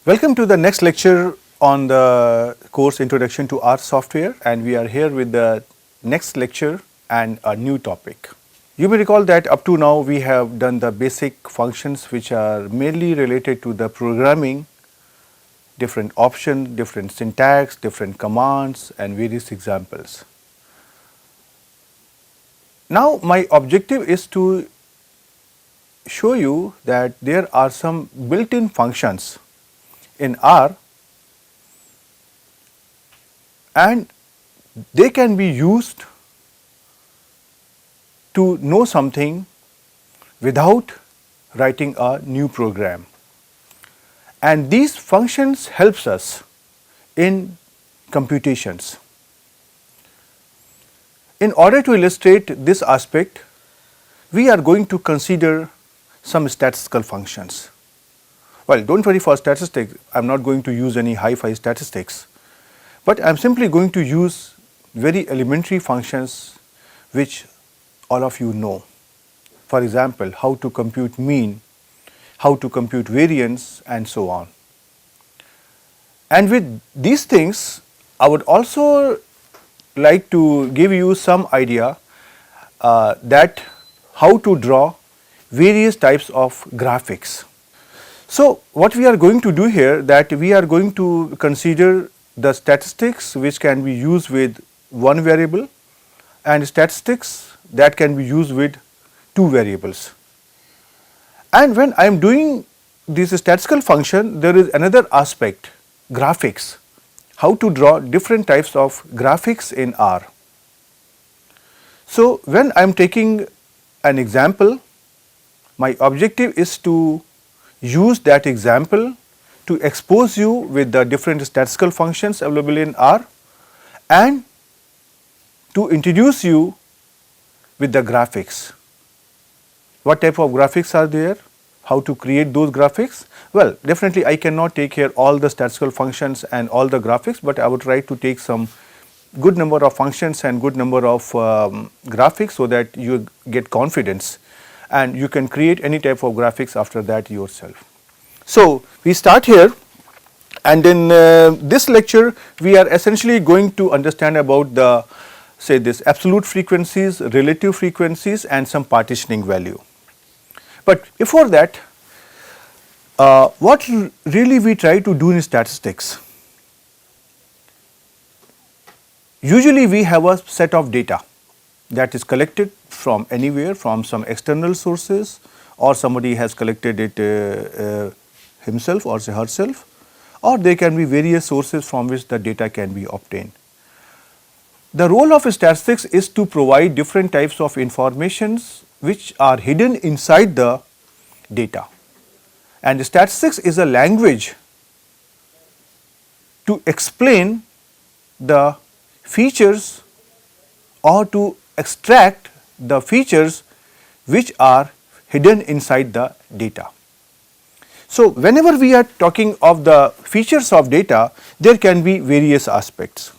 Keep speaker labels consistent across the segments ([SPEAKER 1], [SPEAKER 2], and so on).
[SPEAKER 1] Welcome to the next lecture on the course Introduction to R Software, and we are here with the next lecture and a new topic. You may recall that up to now we have done the basic functions which are mainly related to the programming, different options, different syntax, different commands and various examples. Now my objective is to show you that there are some built-in functions in R and they can be used to know something without writing a new program. And these functions helps us in computations. In order to illustrate this aspect, we are going to consider some statistical functions. Well, don't worry for statistics, I am not going to use any hi-fi statistics, but I am simply going to use very elementary functions which all of you know. For example, how to compute mean, how to compute variance and so on. And with these things, I would also like to give you some idea that how to draw various types of graphics. So, what we are going to do here, that we are going to consider the statistics which can be used with one variable and statistics that can be used with two variables. And when I am doing this statistical function, there is another aspect, graphics, how to draw different types of graphics in R. So, when I am taking an example, my objective is to use that example to expose you with the different statistical functions available in R and to introduce you with the graphics. What type of graphics are there? How to create those graphics? Well, definitely I cannot take here all the statistical functions and all the graphics, but I would try to take some good number of functions and good number of graphics so that you get confidence and you can create any type of graphics after that yourself. So, we start here, and in this lecture we are essentially going to understand about the this absolute frequencies, relative frequencies and some partitioning value. But before that, what really we try to do in statistics? Usually we have a set of data that is collected from anywhere, from some external sources, or somebody has collected it himself or herself, or there can be various sources from which the data can be obtained. The role of statistics is to provide different types of informations which are hidden inside the data, and statistics is a language to explain the features or to extract the features which are hidden inside the data. So, whenever we are talking of the features of data, there can be various aspects.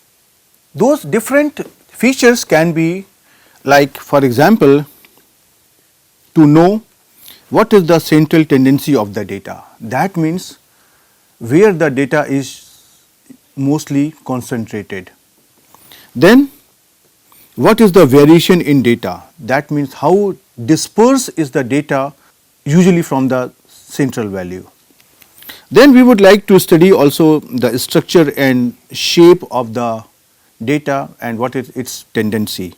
[SPEAKER 1] Those different features can be like, for example, to know what is the central tendency of the data. That means where the data is mostly concentrated. Then what is the variation in data? That means how dispersed is the data usually from the central value. Then we would like to study also the structure and shape of the data and what is its tendency.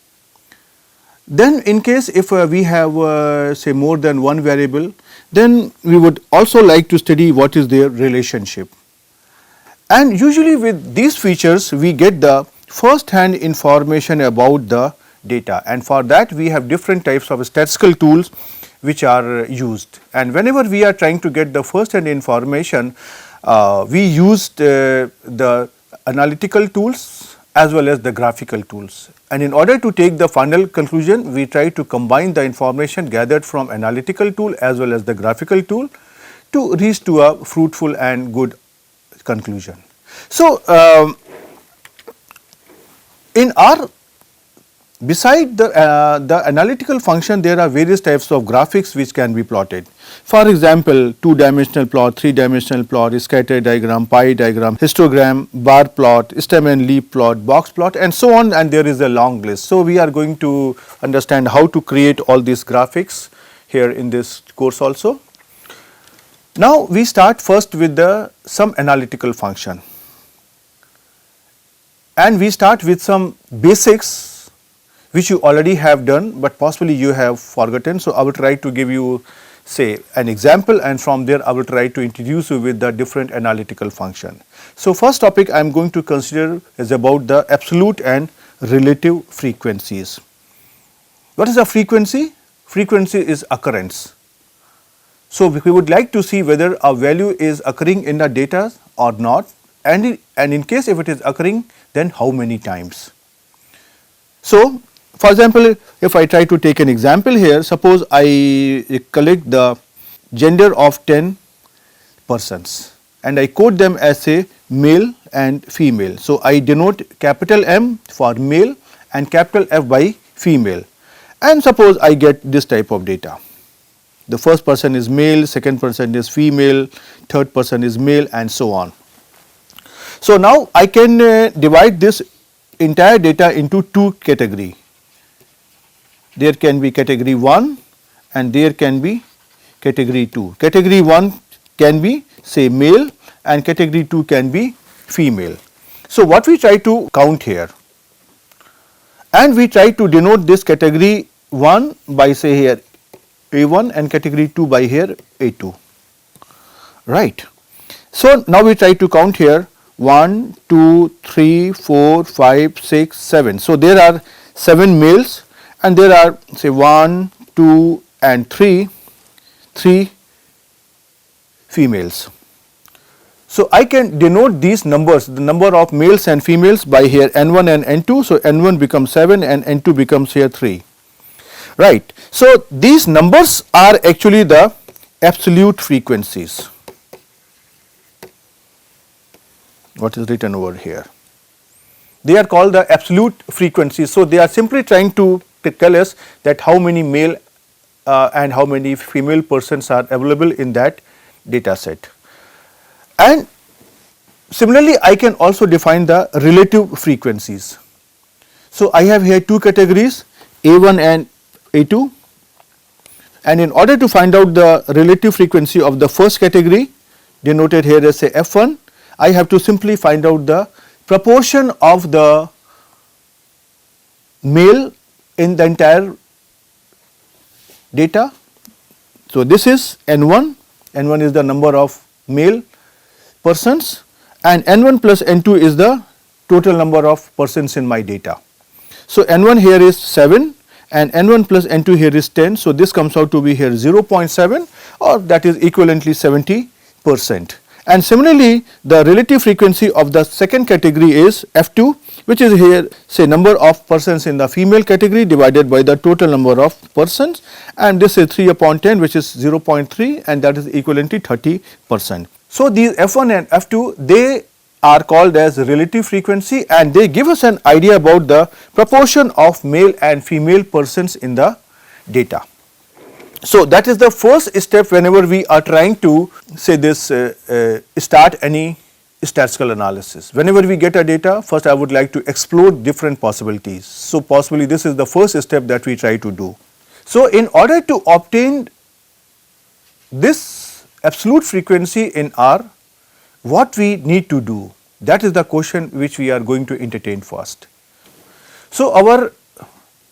[SPEAKER 1] Then in case if we have say more than one variable, then we would also like to study what is their relationship. And usually with these features we get the first hand information about the data, and for that we have different types of statistical tools which are used. And whenever we are trying to get the first hand information, we used the analytical tools as well as the graphical tools. And in order to take the final conclusion, we try to combine the information gathered from analytical tool as well as the graphical tool to reach to a fruitful and good conclusion. So, in our beside the analytical function, there are various types of graphics which can be plotted. For example, 2-dimensional plot, 3-dimensional plot, scatter diagram, pie diagram, histogram, bar plot, stem and leaf plot, box plot, and so on, and there is a long list. So, we are going to understand how to create all these graphics here in this course also. Now, we start first with some analytical function, and we start with some basics which you already have done, but possibly you have forgotten. So, I will try to give you say an example, and from there I will try to introduce you with the different analytical function. So, first topic I am going to consider is about the absolute and relative frequencies. What is a frequency? Frequency is occurrence. So, we would like to see whether a value is occurring in the data or not, and in case if it is occurring, then how many times. So, for example, if I try to take an example here, suppose I collect the gender of 10 persons and I quote them as say male and female. So, I denote capital M for male and capital F by female, and suppose I get this type of data. The first person is male, second person is female, third person is male, and so on. So, now I can divide this entire data into two categories. There can be category 1 and there can be category 2. Category 1 can be say male and category 2 can be female. So, what we try to count here, and we try to denote this category 1 by say here A1 and category 2 by here A2, right. So, now we try to count here 1, 2, 3, 4, 5, 6, 7. So, there are 7 males and there are say 1, 2 and 3 females. So, I can denote these numbers, the number of males and females by here N1 and N2. So, N1 becomes 7 and N2 becomes here 3, right. So, these numbers are actually the absolute frequencies. What is written over here? They are called the absolute frequencies. So, they are simply trying to tell us that how many male and how many female persons are available in that data set. And similarly, I can also define the relative frequencies. So, I have here two categories A1 and A2, and in order to find out the relative frequency of the first category denoted here as say F1, I have to simply find out the proportion of the male in the entire data. So, this is N1, N1 is the number of male persons, and N1 plus N2 is the total number of persons in my data. So, N1 here is 7 and N1 plus N2 here is 10. So, this comes out to be here 0.7, or that is equivalently 70%. And similarly, the relative frequency of the second category is F2, which is here say number of persons in the female category divided by the total number of persons, and this is 3 upon 10, which is 0.3, and that is equivalent to 30%. So, these F1 and F2, they are called as relative frequency, and they give us an idea about the proportion of male and female persons in the data. So, that is the first step whenever we are trying to say this start any statistical analysis. Whenever we get a data, first I would like to explore different possibilities. So, possibly this is the first step that we try to do. So, in order to obtain this absolute frequency in R, what we need to do, that is the question which we are going to entertain first. So, our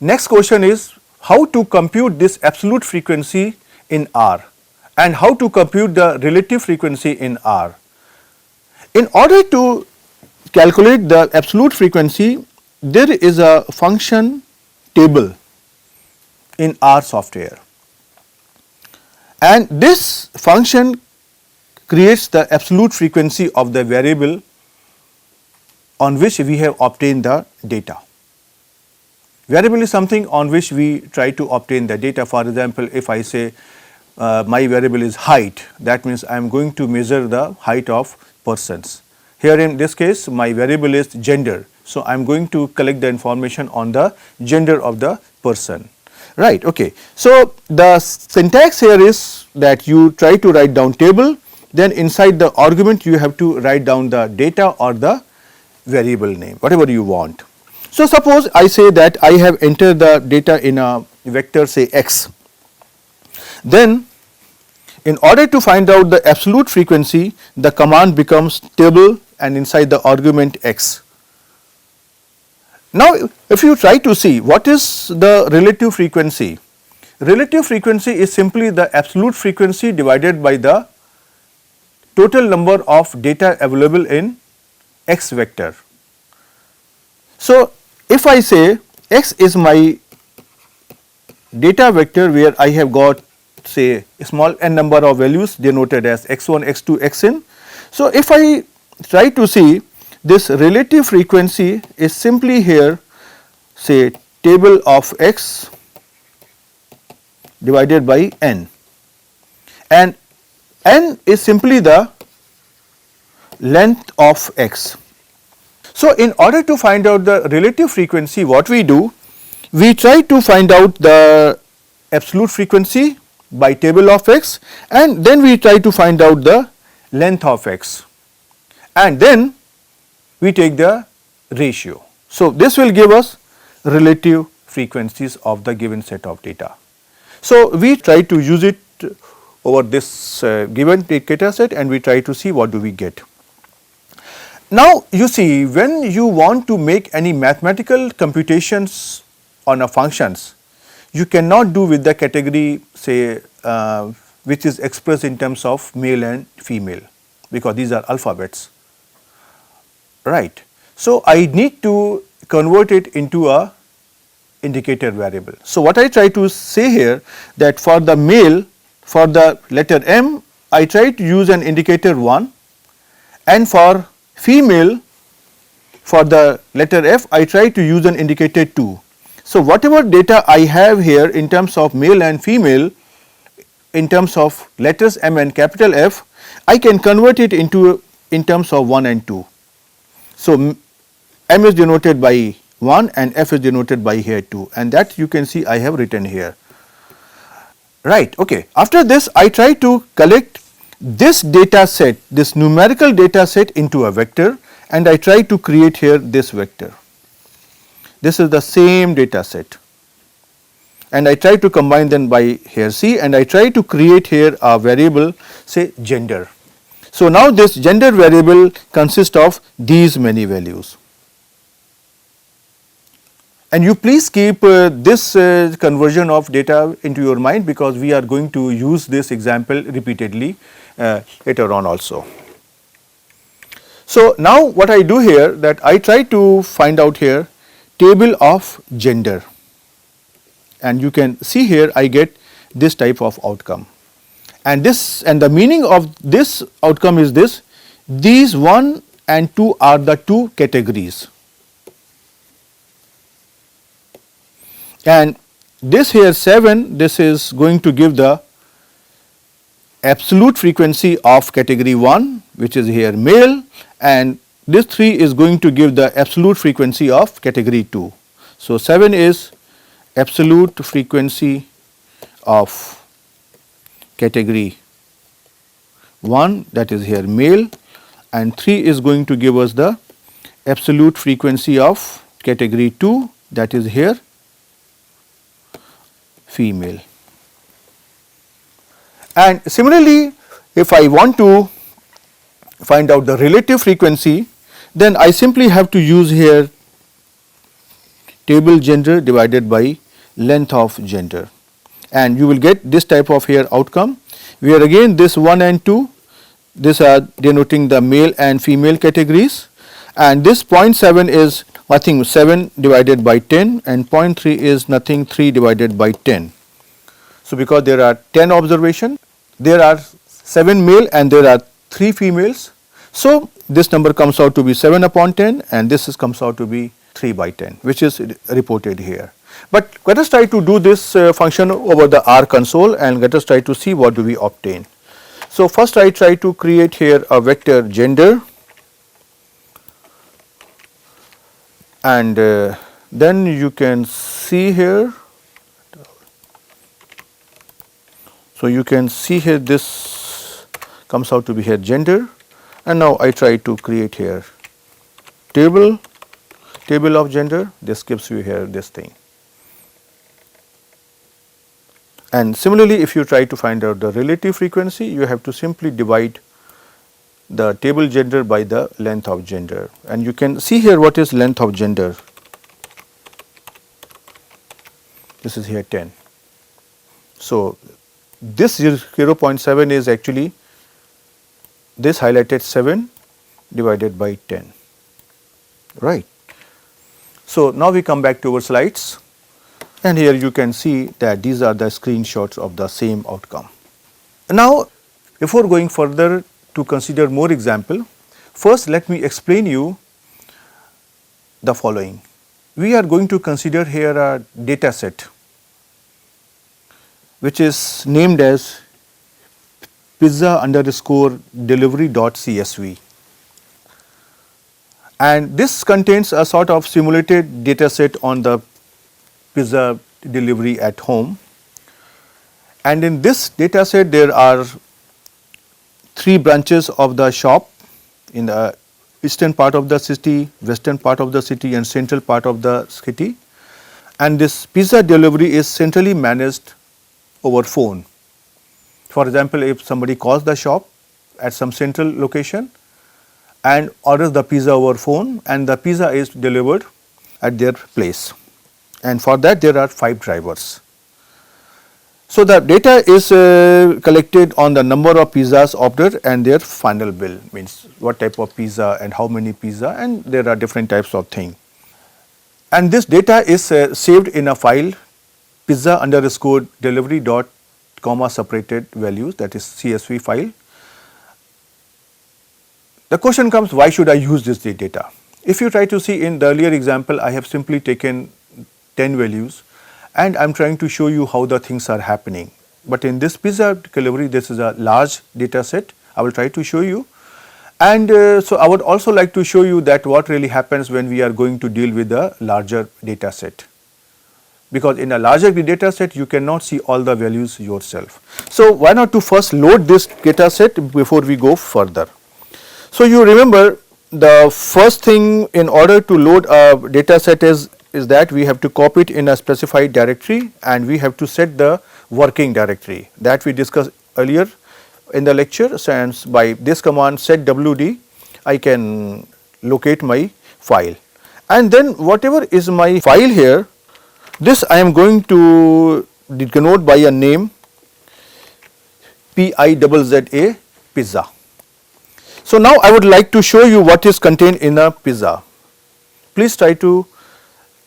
[SPEAKER 1] next question is how to compute this absolute frequency in R and how to compute the relative frequency in R. In order to calculate the absolute frequency, there is a function table in R software, and this function creates the absolute frequency of the variable on which we have obtained the data. Variable is something on which we try to obtain the data. For example, if I say my variable is height, that means I am going to measure the height of persons. Here in this case, my variable is gender. So, I am going to collect the information on the gender of the person, right. Okay. So, the syntax here is that you try to write down table, then inside the argument you have to write down the data or the variable name, whatever you want. So, suppose I say that I have entered the data in a vector say x, then in order to find out the absolute frequency, the command becomes table and inside the argument x. Now, if you try to see what is the relative frequency, relative frequency is simply the absolute frequency divided by the total number of data available in x vector. So, if I say x is my data vector where I have got say a small n number of values denoted as x1, x2, xn. So, if I try to see this relative frequency is simply here say table of x divided by n, and n is simply the length of x. So, in order to find out the relative frequency, what we do, we try to find out the absolute frequency by table of x, and then we try to find out the length of x, and then we take the ratio. So, this will give us relative frequencies of the given set of data. So, we try to use it over this given data set and we try to see what do we get. Now, you see, when you want to make any mathematical computations on a functions, you cannot do with the category say which is expressed in terms of male and female, because these are alphabets, right. So, I need to convert it into a indicator variable. So, what I try to say here that for the male, for the letter M, I try to use an indicator 1, and for female, for the letter F, I try to use an indicator 2. So, whatever data I have here in terms of male and female, in terms of letters M and capital F, I can convert it into in terms of 1 and 2. So, M is denoted by 1 and F is denoted by here 2, and that you can see I have written here, right. Okay. After this, I try to collect this data set, this numerical data set into a vector, and I try to create here this vector. This is the same data set, and I try to combine them by here C, and I try to create here a variable say gender. So, now this gender variable consists of these many values, and you please keep this conversion of data into your mind, because we are going to use this example repeatedly later on also. So, now what I do here, that I try to find out here table of gender, and you can see here I get this type of outcome, and this, and the meaning of this outcome is this: these 1 and 2 are the two categories, and this here 7, this is going to give the absolute frequency of category 1, which is here male, and this 3 is going to give the absolute frequency of category 2. So, 7 is absolute frequency of category 1, that is here male, and 3 is going to give us the absolute frequency of category 2, that is here female. And similarly, if I want to find out the relative frequency, then I simply have to use here table gender divided by length of gender, and you will get this type of here outcome, where again this 1 and 2, these are denoting the male and female categories, and this 0.7 is nothing 7 divided by 10, and 0.3 is nothing 3 divided by 10. So, because there are 10 observations, there are 7 male and there are 3 females. So, this number comes out to be 7 upon 10, and this comes out to be 3 by 10, which is reported here. But let us try to do this function over the R console, and let us try to see what do we obtain. So, first I try to create here a vector gender, and then you can see here. So, you can see here this comes out to be here gender, and now I try to create here table of gender. This gives you here this thing. And similarly, if you try to find out the relative frequency, you have to simply divide the table gender by the length of gender, and you can see here what is length of gender. This is here 10. So, this 0.7 is actually this highlighted 7 divided by 10, right. So, now we come back to our slides, and here you can see that these are the screenshots of the same outcome. Now, before going further to consider more example, first let me explain you the following. We are going to consider here a data set which is named as pizza_delivery.csv, and this contains a sort of simulated data set on the pizza delivery at home, and in this data set there are 3 branches of the shop in the eastern part of the city, western part of the city, and central part of the city, and this pizza delivery is centrally managed over phone. For example, if somebody calls the shop at some central location and orders the pizza over phone, and the pizza is delivered at their place, and for that there are 5 drivers. So, the data is collected on the number of pizzas ordered and their final bill, means what type of pizza and how many pizza, and there are different types of thing. And this data is saved in a file pizza_delivery dot comma separated values, that is CSV file. The question comes, why should I use this data? If you try to see in the earlier example, I have simply taken 10 values and I am trying to show you how the things are happening. But in this pizza delivery, this is a large data set. I will try to show you. And so, I would also like to show you that what really happens when we are going to deal with a larger data set, because in a larger data set you cannot see all the values yourself. So, why not to first load this data set before we go further. So, you remember the first thing in order to load a data set is that we have to copy it in a specified directory, and we have to set the working directory that we discussed earlier in the lecture. Since by this command set wd, I can locate my file, and then whatever is my file here, this I am going to denote by a name PIZZA pizza. So, now I would like to show you what is contained in a pizza. Please try to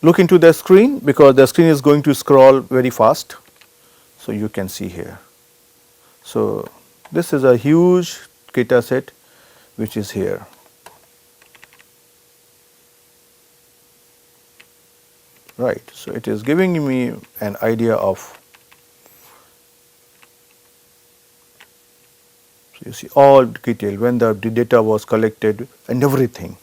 [SPEAKER 1] look into the screen, because the screen is going to scroll very fast. So, you can see here. So, this is a huge data set which is here. Right. So, it is giving me an idea of, so you see all detail when the data was collected and everything.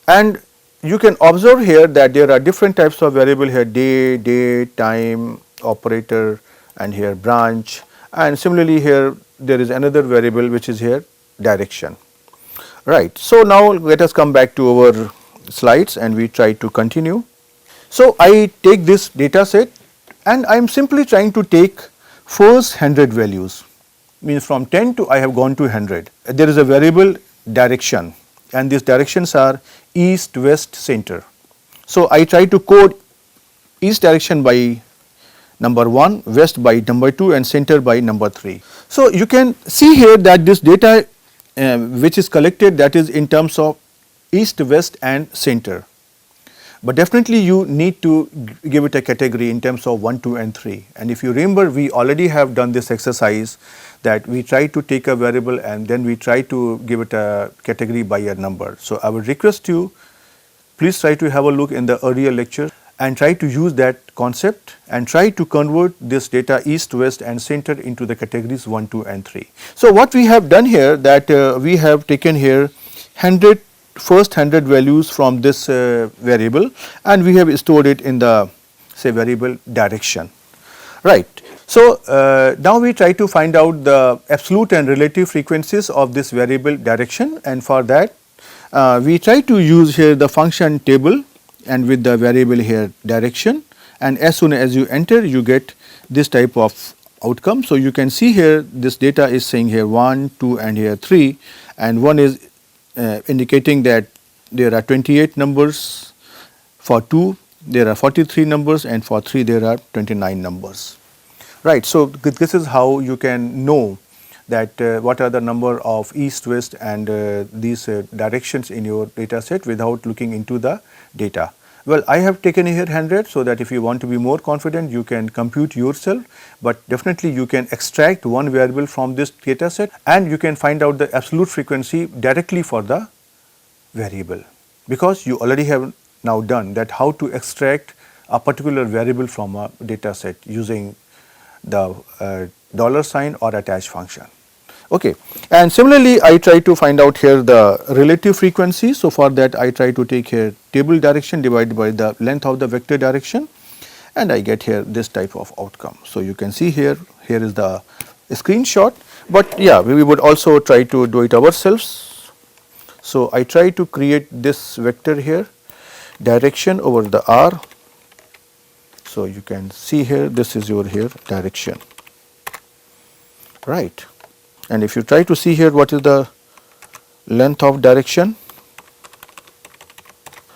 [SPEAKER 1] And you can observe here that there are different types of variable here, day, date, time, operator, and here branch, and similarly here there is another variable which is here direction. Right. So, now let us come back to our slides and we try to continue. So, I take this data set and I am simply trying to take first 100 values, means from 10 to I have gone to 100. There is a variable direction, and these directions are east, west, center. So, I try to code east direction by number 1, west by number 2, and center by number 3. So, you can see here that this data which is collected, that is in terms of east, west, and center. But definitely you need to give it a category in terms of 1, 2, and 3. And if you remember, we already have done this exercise that we try to take a variable and then we try to give it a category by a number. So, I would request you, please try to have a look in the earlier lecture and try to use that concept and try to convert this data east, west, and center into the categories 1, 2, and 3. So, what we have done here, that we have taken here 100 first 100 values from this variable, and we have stored it in the say variable direction, right. So, now we try to find out the absolute and relative frequencies of this variable direction, and for that we try to use here the function table and with the variable here direction, and as soon as you enter you get this type of outcome. So, you can see here this data is saying here 1, 2 and here 3, and 1 is indicating that there are 28 numbers, for 2 there are 43 numbers, and for 3 there are 29 numbers, right. So, this is how you can know that what are the number of east, west and these directions in your data set without looking into the data. Well, I have taken here 100, so that if you want to be more confident you can compute yourself, but definitely you can extract one variable from this data set and you can find out the absolute frequency directly for the variable, because you already have now done that how to extract a particular variable from a data set using the dollar sign or attach function. Okay. And similarly, I try to find out here the relative frequency. So, for that I try to take here table direction divided by the length of the vector direction, and I get here this type of outcome. So, you can see here is the screenshot, but yeah, we would also try to do it ourselves. So, I try to create this vector here direction over the R. So, you can see here this is your here direction, right. And if you try to see here what is the length of direction,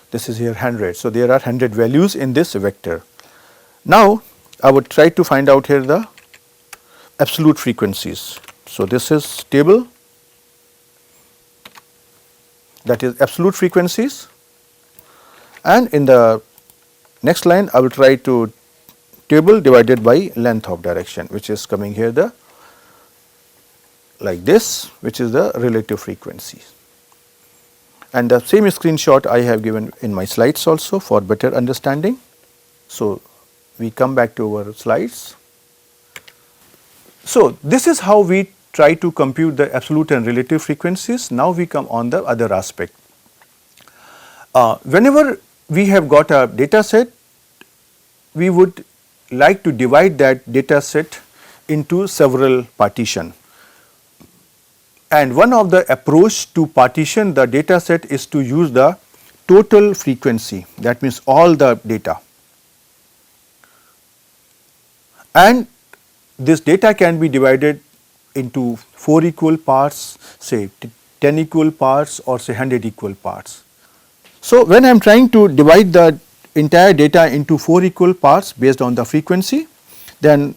[SPEAKER 1] this is here 100. So, there are 100 values in this vector. Now, I would try to find out here the absolute frequencies. So, this is table, that is absolute frequencies, and in the next line I will try to table divided by length of direction, which is coming here the like this, which is the relative frequency. And the same screenshot I have given in my slides also for better understanding. So, we come back to our slides. So, this is how we try to compute the absolute and relative frequencies. Now, we come on the other aspect. Whenever we have got a data set, we would like to divide that data set into several partitions. And one of the approach to partition the data set is to use the total frequency, that means all the data. And this data can be divided into 4 equal parts, say 10 equal parts or say 100 equal parts. So, when I am trying to divide the entire data into 4 equal parts based on the frequency, then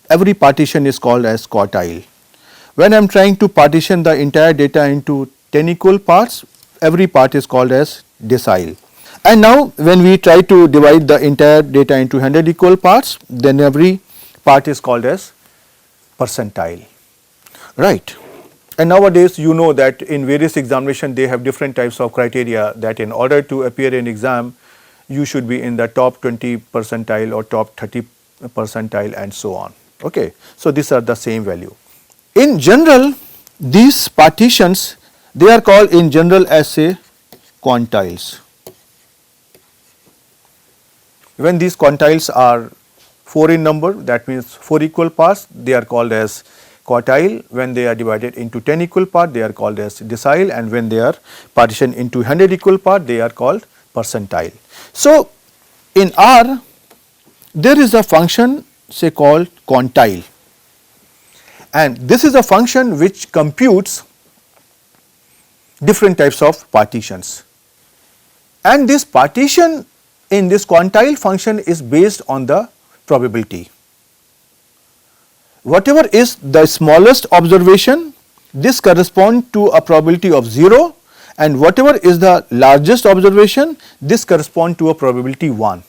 [SPEAKER 1] every partition is called as quantile. When I am trying to partition the entire data into 10 equal parts, every part is called as decile. And now, when we try to divide the entire data into 100 equal parts, then every part is called as percentile, right. And nowadays you know that in various examinations they have different types of criteria, that in order to appear in exam you should be in the top 20 percentile or top 30 percentile and so on. Okay. So, these are the same value. In general, these partitions, they are called in general as say quantiles. When these quantiles are 4 in number, that means 4 equal parts, they are called as quantile. When they are divided into 10 equal parts, they are called as decile, and when they are partitioned into 100 equal parts, they are called percentile. So, in R, there is a function say called quantile, and this is a function which computes different types of partitions, and this partition in this quantile function is based on the probability. Whatever is the smallest observation, this corresponds to a probability of 0, and whatever is the largest observation, this corresponds to a probability 1,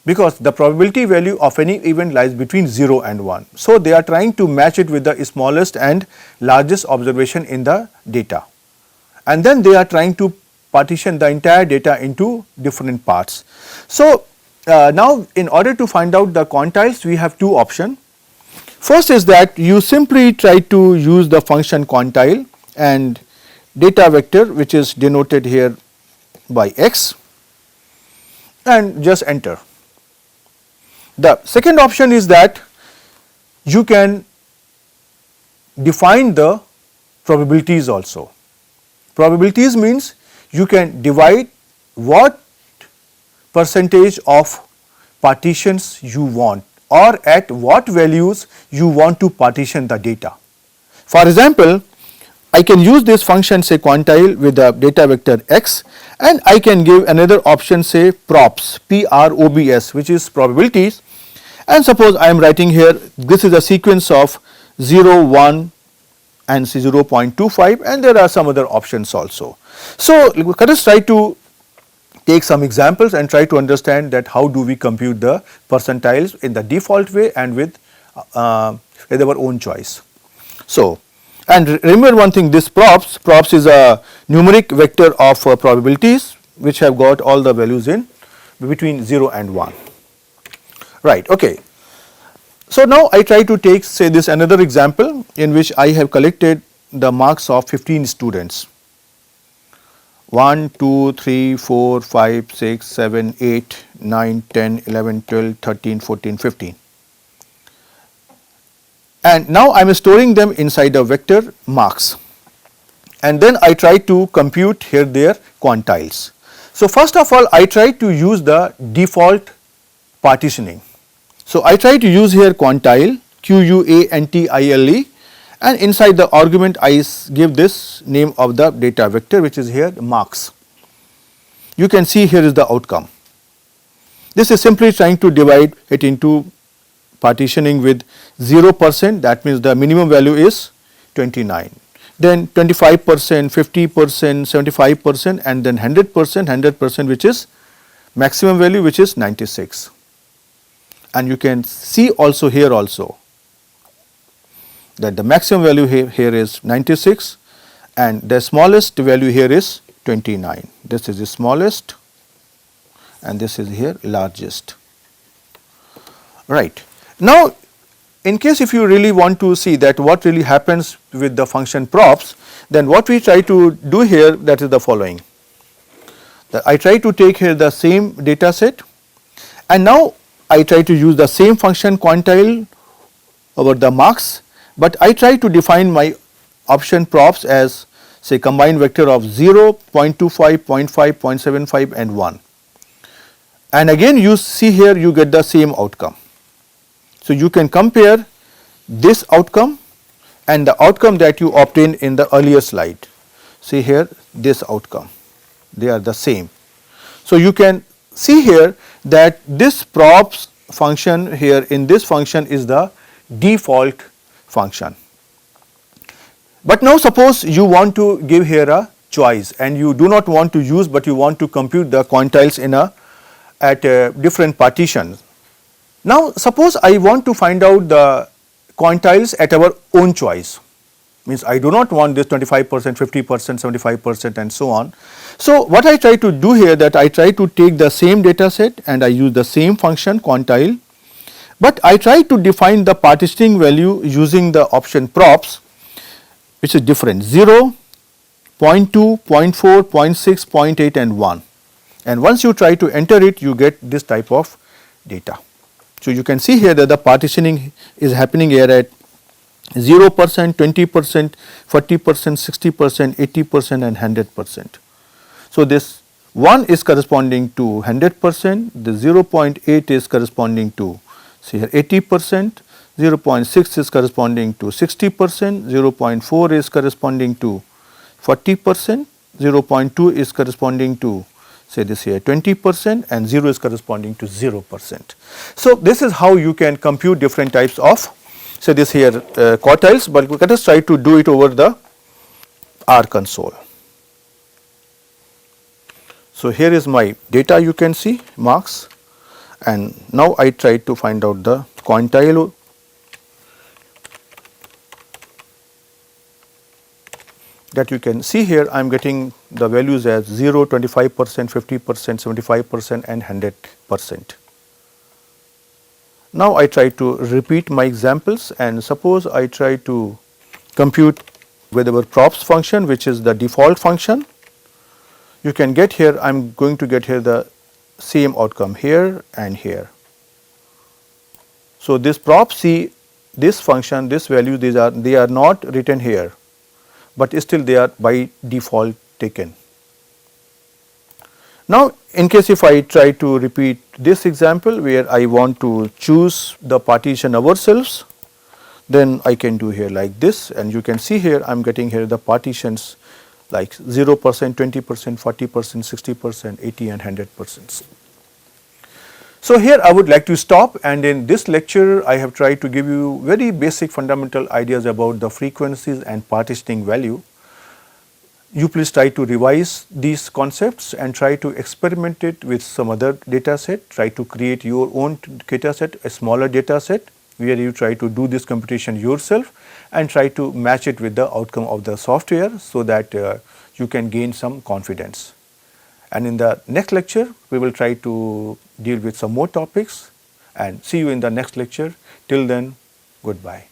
[SPEAKER 1] because the probability value of any event lies between 0 and 1. So, they are trying to match it with the smallest and largest observation in the data, and then they are trying to partition the entire data into different parts. So, now in order to find out the quantiles, we have two options. First is that you simply try to use the function quantile and data vector which is denoted here by x and just enter. The second option is that you can define the probabilities also. Probabilities means you can divide what percentage of partitions you want or at what values you want to partition the data. For example, I can use this function say quantile with the data vector x, and I can give another option say props, PROBS, which is probabilities, and suppose I am writing here this is a sequence of 0, 1 and 0.25, and there are some other options also. So, let us try to take some examples and try to understand that how do we compute the percentiles in the default way and with our own choice. So, and remember one thing, this props is a numeric vector of probabilities which have got all the values in between 0 and 1, right. Okay. So, now I try to take say this another example in which I have collected the marks of 15 students, 1, 2, 3, 4, 5, 6, 7, 8, 9, 10, 11, 12, 13, 14, 15. And now I am storing them inside a vector marks, and then I try to compute here their quantiles. So, first of all I try to use the default partitioning. So, I try to use here quantile, QUANTILE, and inside the argument I give this name of the data vector which is here marks. You can see here is the outcome. This is simply trying to divide it into partitioning with 0%, that means the minimum value is 29, then 25%, 50%, 75%, and then 100% which is maximum value which is 96. And you can see also here also that the maximum value here is 96 and the smallest value here is 29. This is the smallest and this is here largest, right. Now, in case if you really want to see that what really happens with the function props, then what we try to do here, that is the following. I try to take here the same data set, and now I try to use the same function quantile over the marks, but I try to define my option props as say combined vector of 0, 0.25, 0.5, 0.75 and 1. And again you see here you get the same outcome. So, you can compare this outcome and the outcome that you obtained in the earlier slide. See here this outcome, they are the same. So, you can see here that this props function here in this function is the default function. But now suppose you want to give here a choice and you do not want to use, but you want to compute the quantiles in at different partitions. Now suppose I want to find out the quantiles at our own choice, means I do not want this 25%, 50%, 75% and so on. So what I try to do here, that I try to take the same data set and I use the same function quantile, but I try to define the partitioning value using the option props, which is different 0, 0.2, 0.4, 0.6, 0.8 and 1, and once you try to enter it you get this type of data. So you can see here that the partitioning is happening here at 0%, 20%, 40%, 60%, 80% and 100%. So this 1 is corresponding to 100%, the 0.8 is corresponding to say here 80%, 0.6 is corresponding to 60%, 0.4 is corresponding to 40%, 0.2 is corresponding to say this here 20% and 0 is corresponding to 0%. So this is how you can compute different types of say this here quartiles, but let us try to do it over the R console. So here is my data, you can see marks, and now I try to find out the quantile. That you can see here I am getting the values as 0, 25%, 50%, 75% and 100%. Now I try to repeat my examples, and suppose I try to compute with our props function, which is the default function, you can get here, I am going to get here the same outcome here and here. So, this prop C, this function, this value, they are not written here, but still they are by default taken. Now, in case if I try to repeat this example where I want to choose the partition ourselves, then I can do here like this, and you can see here I am getting here the partitions like 0%, 20%, 40%, 60%, 80 and 100%. So, here I would like to stop, and in this lecture I have tried to give you very basic fundamental ideas about the frequencies and partitioning value. You please try to revise these concepts and try to experiment it with some other data set, try to create your own data set, a smaller data set where you try to do this computation yourself and try to match it with the outcome of the software, so that you can gain some confidence. And in the next lecture, we will try to deal with some more topics, and see you in the next lecture. Till then, goodbye.